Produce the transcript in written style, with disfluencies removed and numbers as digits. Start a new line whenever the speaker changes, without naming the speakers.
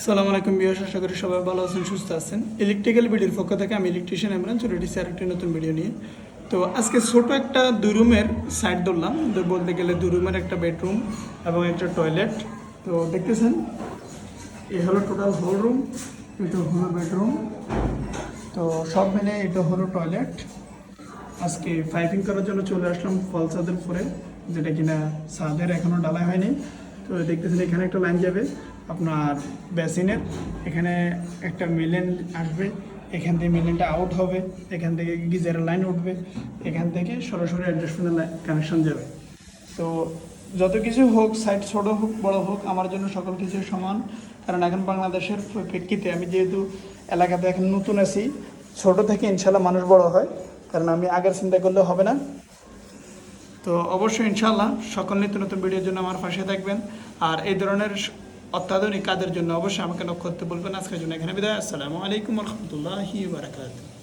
সালাম আলাইকুম বিয়াস, আশা করি সবাই ভালো আছেন, সুস্থ আছেন। ইলেকট্রিক্যাল বিডির পক্ষ থেকে আমি ইলেকট্রিশিয়ান ইমরান চলে এসেছি আরেকটি নতুন ভিডিও নিয়ে। তো আজকে ছোট একটা 2 রুমের সাইড ধরলাম, বলতে গেলে 2 রুমের একটা বেডরুম এবং একটা টয়লেট। তো দেখতেছেন এ হলো টোটাল হোল রুম, এটা হলো বেডরুম, তো সব মিলে এটা হলো টয়লেট। আজকে পাইপিং করার জন্য চলে আসলাম ফল ছাদের উপরে, যেটা কিনা ছাদের এখনও ডালা হয়নি। তো দেখতেছেন এখানে একটা লাইন যাবে আপনার বেসিনের, এখানে একটা মিলেন আসবে, এখান থেকে মিলেনটা আউট হবে, এখান থেকে গিজারের লাইন উঠবে, এখান থেকে সরাসরি অ্যাডজাস্টমেন্টের কানেকশন যাবে। তো যত কিছু হোক, সাইট ছোট হোক বড় হোক, আমার জন্য সকল কিছু সমান। কারণ এখন বাংলাদেশের প্রেক্ষিতে আমি যেহেতু এলাকাতে এখন নতুন আছি, ছোট থেকে ইনশাল্লাহ মানুষ বড় হয়, কারণ আমি আগের চিন্তা করলে হবে না। তো অবশ্যই ইনশাল্লাহ সকল নিত্য নতুন ভিডিওর জন্য আমার পাশে থাকবেন, আর এই ধরনের অত্যাধুনিক কাজের জন্য অবশ্যই আমাকে নক করতে বলবেন। আজকের জন্য এখানে বিদায়। আসসালামু আলাইকুম রহমতুল্লাহি বারাকাতুহু।